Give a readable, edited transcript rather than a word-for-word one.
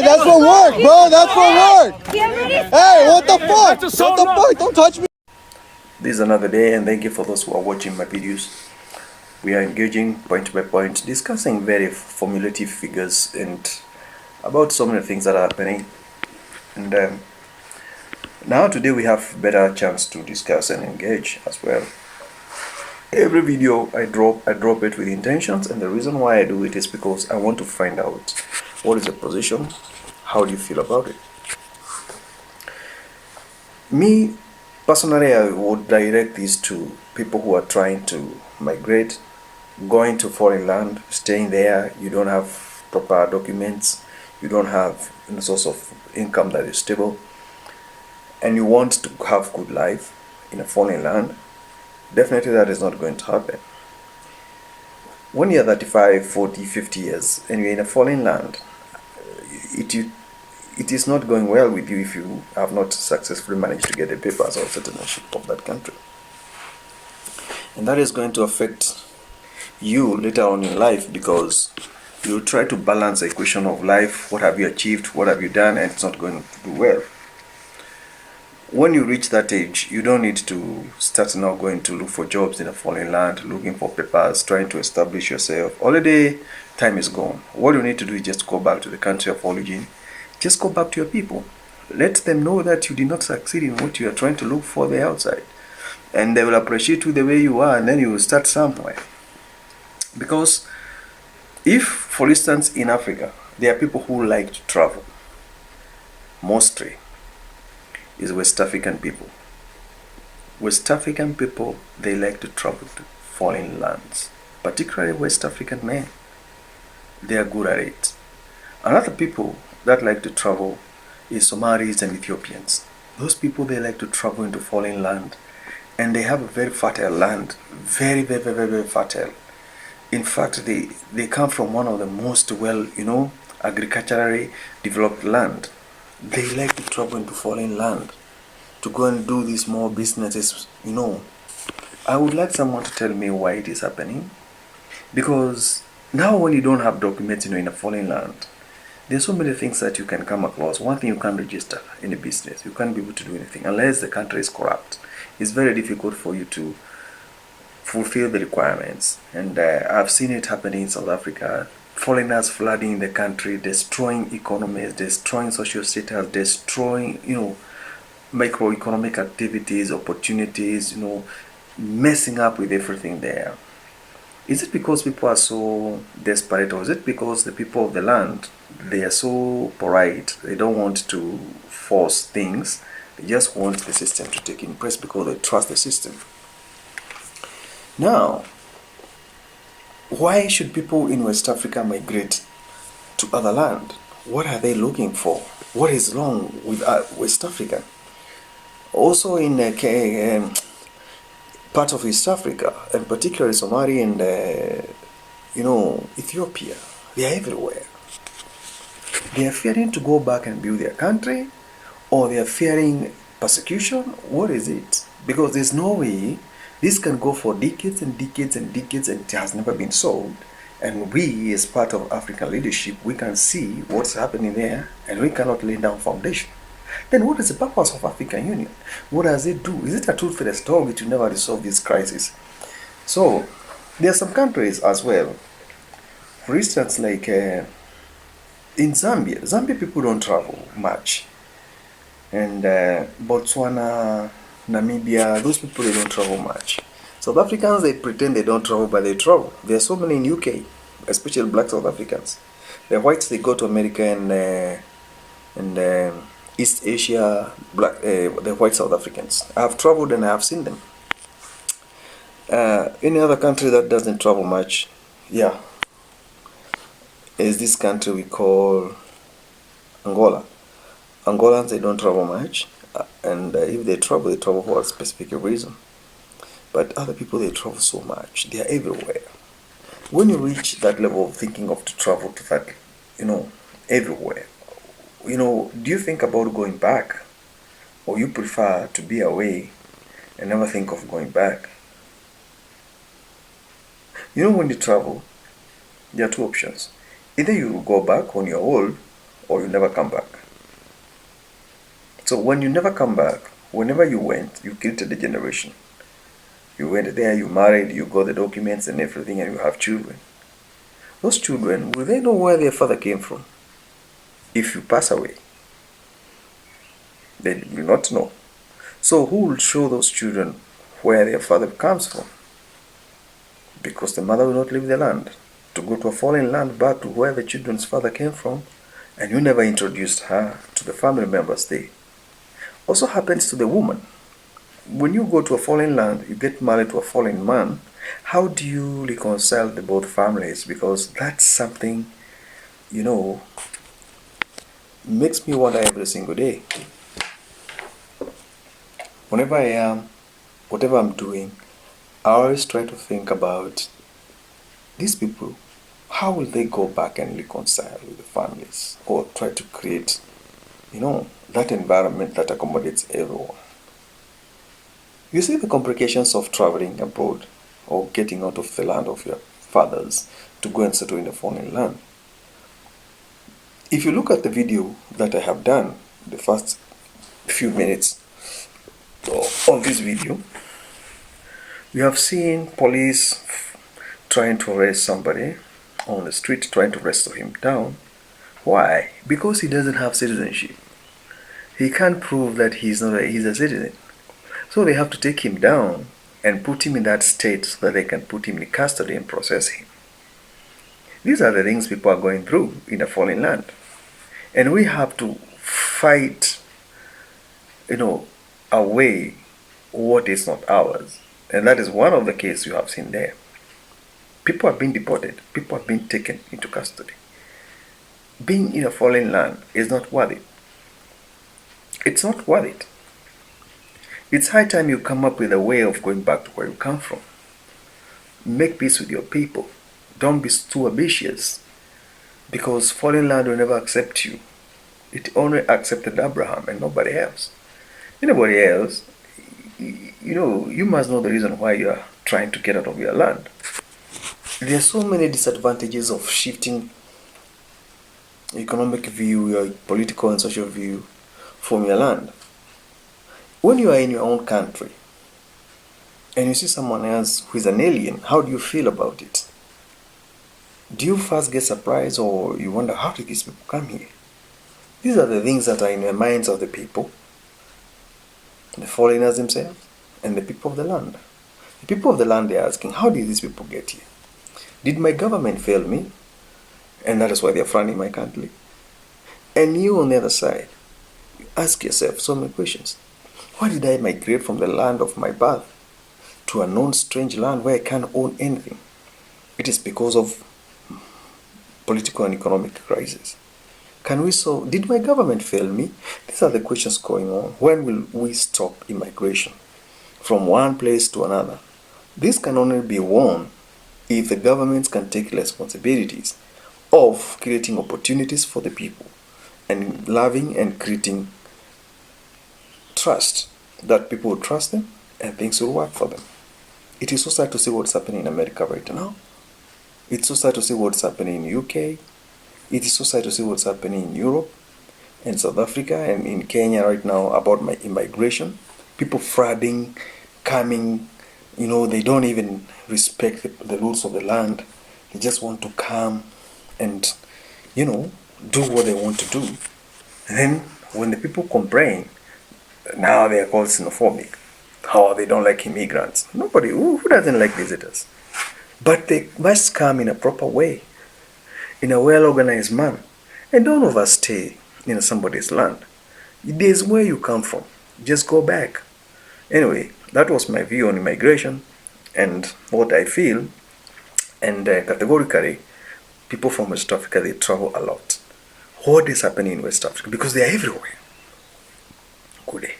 That's for work, bro. That's for work. Hey, what the fuck? What the fuck? Don't touch me. This is another day, and thank you for those who are watching my videos. We are engaging point by point, discussing very formulative figures and about so many things that are happening. And now today we have better chance to discuss and engage as well. Every video I drop it with intentions, and the reason why I do it is because I want to find out what is the position, how do you feel about it. Me personally, I would direct this to people who are trying to migrate, going to foreign land, staying there. You don't have proper documents, you don't have any source of income that is stable, and you want to have good life in a foreign land. Definitely that is not going to happen. When you're 35, 40, 50 years and you're in a foreign land, it is not going well with you if you have not successfully managed to get the papers or citizenship of that country. And that is going to affect you later on in life, because you try to balance the equation of life. What have you achieved? What have you done? And it's not going to do well. When you reach that age, you don't need to start now going to look for jobs in a foreign land, looking for papers, trying to establish yourself. Already time is gone. What you need to do is just go back to the country of origin. Just go back to your people. Let them know that you did not succeed in what you are trying to look for the outside. And they will appreciate you the way you are, and then you will start somewhere. Because if, for instance, in Africa, there are people who like to travel, mostly is West African people. West African people, they like to travel to foreign lands, particularly West African men. They are good at it. Another people that like to travel is Somalis and Ethiopians. Those people, they like to travel into foreign land, and they have a very fertile land, very, very, very, very fertile. In fact, they come from one of the most agriculturally developed land. They like to travel into foreign land to go and do these small businesses. I would like someone to tell me why it is happening. Because now when you don't have documents in a foreign land, there's so many things that you can come across. One thing, you can't register in a business. You can't be able to do anything unless the country is corrupt. It's very difficult for you to fulfill the requirements. And I've seen it happening in South Africa. Foreigners flooding the country, destroying economies, destroying social status, destroying, microeconomic activities, opportunities, messing up with everything there. Is it because people are so desperate, or is it because the people of the land, they are so polite, they don't want to force things, they just want the system to take in place because they trust the system? Now, why should people in West Africa migrate to other land? What are they looking for? What is wrong with West Africa? Also in part of East Africa, and particularly Somalia and Ethiopia, they are everywhere. They are fearing to go back and build their country, or they are fearing persecution. What is it? Because there's no way this can go for decades and decades and decades, and it has never been solved. And we, as part of African leadership, we can see what's happening there, and we cannot lay down foundation. Then what is the purpose of African Union? What does it do? Is it a toothless dog? It will never resolve this crisis. So there are some countries as well. For instance, like in Zambia people don't travel much. And Botswana, Namibia, those people, they don't travel much. South Africans, they pretend they don't travel, but they travel. There are so many in UK, especially black South Africans. The whites, they go to America and East Asia, the white South Africans. I have traveled and I have seen them. Any other country that doesn't travel much, is this country we call Angola. Angolans, they don't travel much, and if they travel for a specific reason. But other people, they travel so much. They are everywhere. When you reach that level of thinking of to travel to that, everywhere, do you think about going back, or you prefer to be away and never think of going back? When you travel, there are two options. Either you go back when you're old, or you never come back. So when you never come back, whenever you went, you created a generation. You went there, you married, you got the documents and everything, and you have children. Those children, will they know where their father came from? If you pass away, they will not know. So who will show those children where their father comes from? Because the mother will not leave the land to go to a foreign land back to where the children's father came from, and you never introduced her to the family members there. Also happens to the woman. When you go to a foreign land, you get married to a foreign man, how do you reconcile the both families? Because that's something, makes me wonder every single day. Whenever I am, whatever I'm doing, I always try to think about these people. How will they go back and reconcile with the families, or try to create, that environment that accommodates everyone? You see the complications of traveling abroad or getting out of the land of your fathers to go and settle in a foreign land. If you look at the video that I have done, the first few minutes of this video, you have seen police trying to arrest somebody on the street, trying to wrestle him down. Why? Because he doesn't have citizenship. He can't prove that he's a citizen. So they have to take him down and put him in that state so that they can put him in custody and process him. These are the things people are going through in a foreign land. And we have to fight, away what is not ours. And that is one of the cases you have seen there. People have been deported. People have been taken into custody. Being in a foreign land is not worth it. It's not worth it. It's high time you come up with a way of going back to where you come from. Make peace with your people. Don't be too ambitious. Because foreign land will never accept you. It only accepted Abraham and nobody else. Anybody else, you must know the reason why you are trying to get out of your land. There are so many disadvantages of shifting economic view, your political and social view from your land. When you are in your own country and you see someone else who is an alien, how do you feel about it? Do you first get surprised, or you wonder, how did these people come here? These are the things that are in the minds of the people, the foreigners themselves, and the people of the land. The people of the land, they are asking, how did these people get here? Did my government fail me? And that is why they are fronting my country. And you on the other side, you ask yourself so many questions. Why did I migrate from the land of my birth to a known strange land where I can't own anything? It is because of political and economic crisis. Did my government fail me? These are the questions going on. When will we stop immigration from one place to another? This can only be won if the governments can take responsibilities of creating opportunities for the people and loving and creating trust, that people will trust them and things will work for them. It is so sad to see what's happening in America right now. It's so sad to see what's happening in UK. It is so sad to see what's happening in Europe and South Africa and in Kenya right now about my immigration. People flooding, coming, they don't even respect the rules of the land. They just want to come and, do what they want to do. And then when the people complain, now they are called xenophobic. How they don't like immigrants. Nobody, who doesn't like visitors? But they must come in a proper way, in a well-organized manner. And don't overstay in somebody's land. It is where you come from. Just go back. Anyway, that was my view on immigration and what I feel. And categorically, people from West Africa, they travel a lot. What is happening in West Africa? Because they are everywhere. Good day.